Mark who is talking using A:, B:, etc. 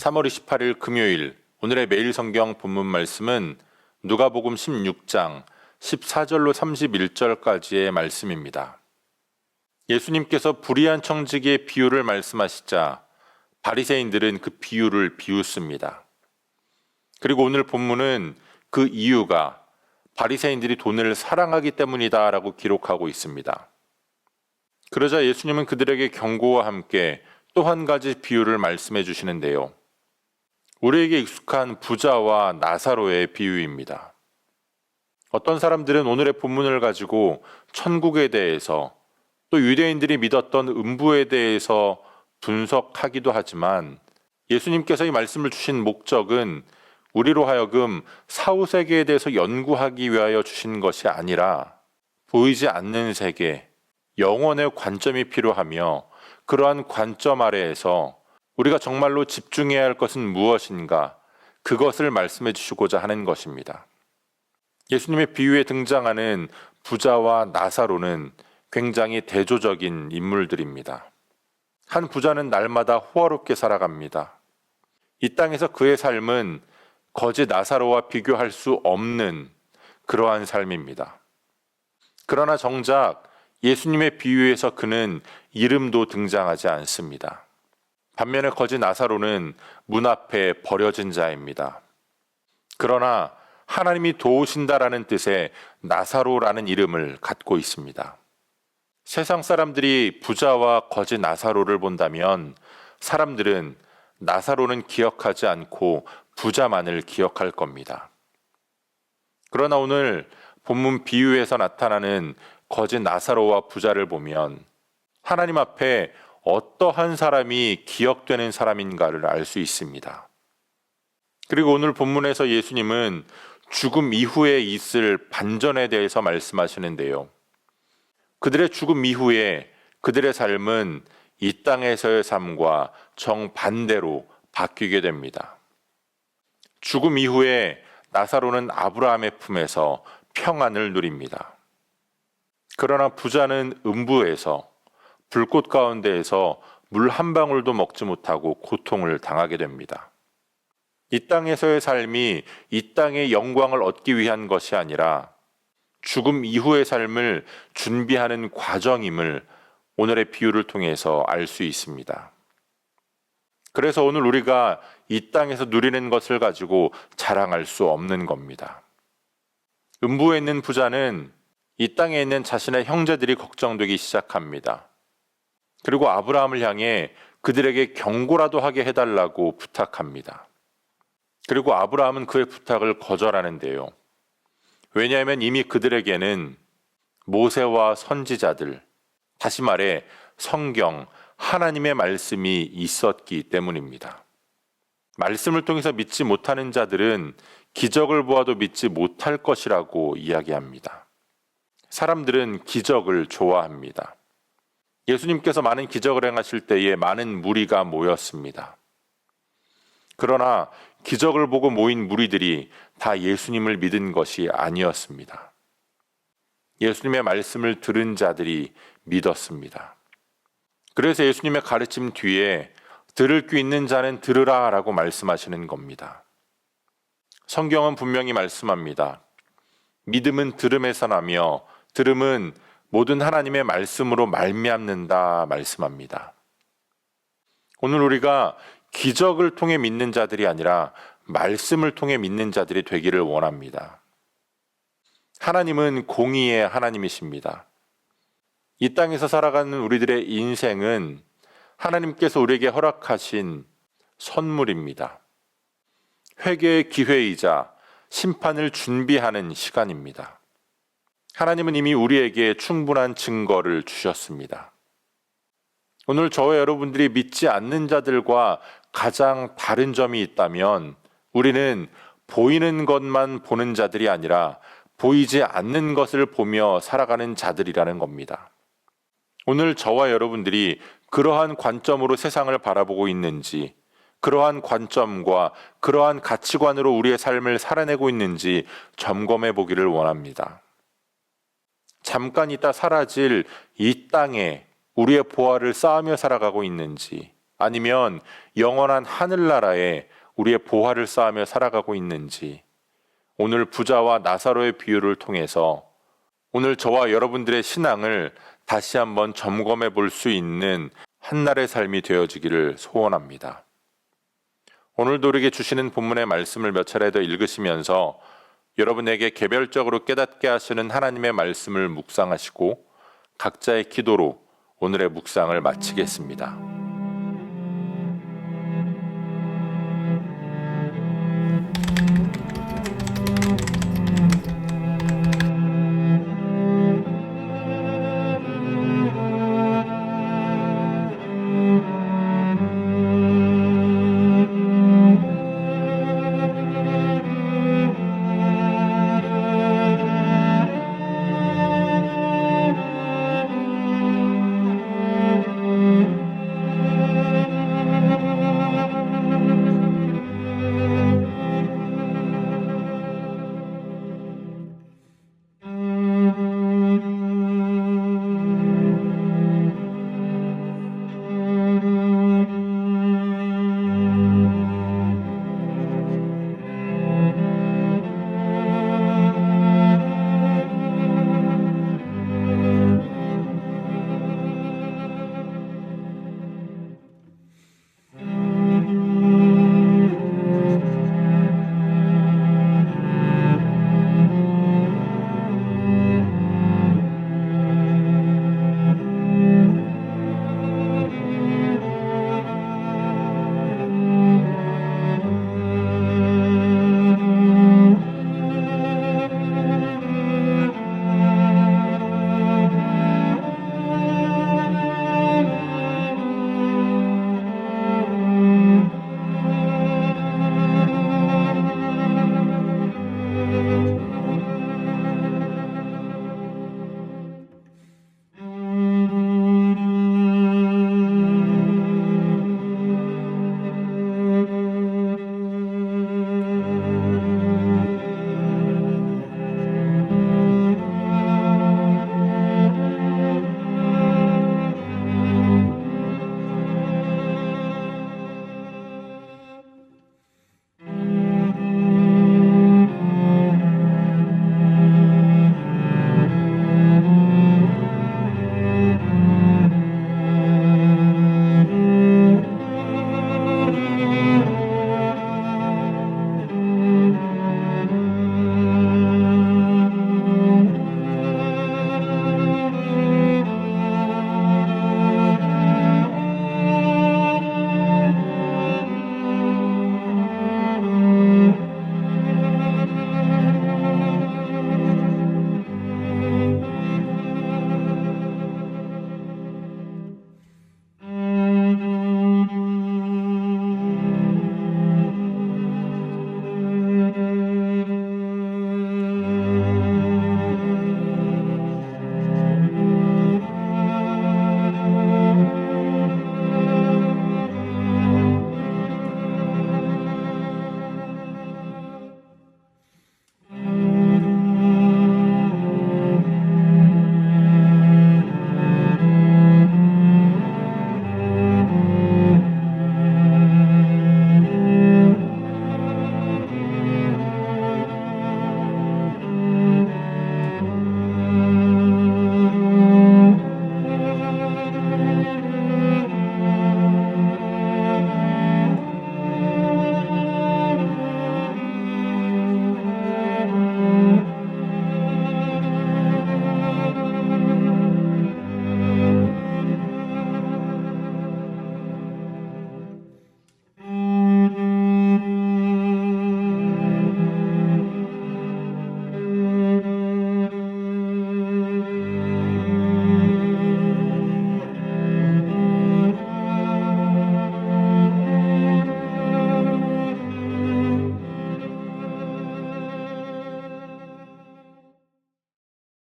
A: 3월 28일 금요일 오늘의 매일 성경 본문 말씀은 누가복음 16장 14절로 31절까지의 말씀입니다. 예수님께서 불의한 청지기의 비유를 말씀하시자 바리새인들은 그 비유를 비웃습니다. 그리고 오늘 본문은 그 이유가 바리새인들이 돈을 사랑하기 때문이다라고 기록하고 있습니다. 그러자 예수님은 그들에게 경고와 함께 또 한 가지 비유를 말씀해 주시는데요. 우리에게 익숙한 부자와 나사로의 비유입니다. 어떤 사람들은 오늘의 본문을 가지고 천국에 대해서 또 유대인들이 믿었던 음부에 대해서 분석하기도 하지만 예수님께서 이 말씀을 주신 목적은 우리로 하여금 사후세계에 대해서 연구하기 위하여 주신 것이 아니라 보이지 않는 세계, 영혼의 관점이 필요하며 그러한 관점 아래에서 우리가 정말로 집중해야 할 것은 무엇인가 그것을 말씀해 주시고자 하는 것입니다. 예수님의 비유에 등장하는 부자와 나사로는 굉장히 대조적인 인물들입니다. 한 부자는 날마다 호화롭게 살아갑니다. 이 땅에서 그의 삶은 거지 나사로와 비교할 수 없는 그러한 삶입니다. 그러나 정작 예수님의 비유에서 그는 이름도 등장하지 않습니다. 반면에 거지 나사로는 문 앞에 버려진 자입니다. 그러나 하나님이 도우신다라는 뜻의 나사로라는 이름을 갖고 있습니다. 세상 사람들이 부자와 거지 나사로를 본다면 사람들은 나사로는 기억하지 않고 부자만을 기억할 겁니다. 그러나 오늘 본문 비유에서 나타나는 거지 나사로와 부자를 보면 하나님 앞에 어떠한 사람이 기억되는 사람인가를 알 수 있습니다. 그리고 오늘 본문에서 예수님은 죽음 이후에 있을 반전에 대해서 말씀하시는데요. 그들의 죽음 이후에 그들의 삶은 이 땅에서의 삶과 정반대로 바뀌게 됩니다. 죽음 이후에 나사로는 아브라함의 품에서 평안을 누립니다. 그러나 부자는 음부에서 불꽃 가운데에서 물 한 방울도 먹지 못하고 고통을 당하게 됩니다. 이 땅에서의 삶이 이 땅의 영광을 얻기 위한 것이 아니라 죽음 이후의 삶을 준비하는 과정임을 오늘의 비유를 통해서 알 수 있습니다. 그래서 오늘 우리가 이 땅에서 누리는 것을 가지고 자랑할 수 없는 겁니다. 음부에 있는 부자는 이 땅에 있는 자신의 형제들이 걱정되기 시작합니다. 그리고 아브라함을 향해 그들에게 경고라도 하게 해달라고 부탁합니다. 그리고 아브라함은 그의 부탁을 거절하는데요. 왜냐하면 이미 그들에게는 모세와 선지자들, 다시 말해 성경, 하나님의 말씀이 있었기 때문입니다. 말씀을 통해서 믿지 못하는 자들은 기적을 보아도 믿지 못할 것이라고 이야기합니다. 사람들은 기적을 좋아합니다. 예수님께서 많은 기적을 행하실 때에 많은 무리가 모였습니다. 그러나 기적을 보고 모인 무리들이 다 예수님을 믿은 것이 아니었습니다. 예수님의 말씀을 들은 자들이 믿었습니다. 그래서 예수님의 가르침 뒤에 들을 귀 있는 자는 들으라 라고 말씀하시는 겁니다. 성경은 분명히 말씀합니다. 믿음은 들음에서 나며 들음은 모든 하나님의 말씀으로 말미암는다 말씀합니다. 오늘 우리가 기적을 통해 믿는 자들이 아니라 말씀을 통해 믿는 자들이 되기를 원합니다. 하나님은 공의의 하나님이십니다. 이 땅에서 살아가는 우리들의 인생은 하나님께서 우리에게 허락하신 선물입니다. 회개의 기회이자 심판을 준비하는 시간입니다. 하나님은 이미 우리에게 충분한 증거를 주셨습니다. 오늘 저와 여러분들이 믿지 않는 자들과 가장 다른 점이 있다면 우리는 보이는 것만 보는 자들이 아니라 보이지 않는 것을 보며 살아가는 자들이라는 겁니다. 오늘 저와 여러분들이 그러한 관점으로 세상을 바라보고 있는지, 그러한 관점과 그러한 가치관으로 우리의 삶을 살아내고 있는지 점검해 보기를 원합니다. 잠깐 있다 사라질 이 땅에 우리의 보화를 쌓으며 살아가고 있는지 아니면 영원한 하늘나라에 우리의 보화를 쌓으며 살아가고 있는지 오늘 부자와 나사로의 비유를 통해서 오늘 저와 여러분들의 신앙을 다시 한번 점검해 볼 수 있는 한날의 삶이 되어지기를 소원합니다. 오늘도 우리에게 주시는 본문의 말씀을 몇 차례 더 읽으시면서 여러분에게 개별적으로 깨닫게 하시는 하나님의 말씀을 묵상하시고 각자의 기도로 오늘의 묵상을 마치겠습니다.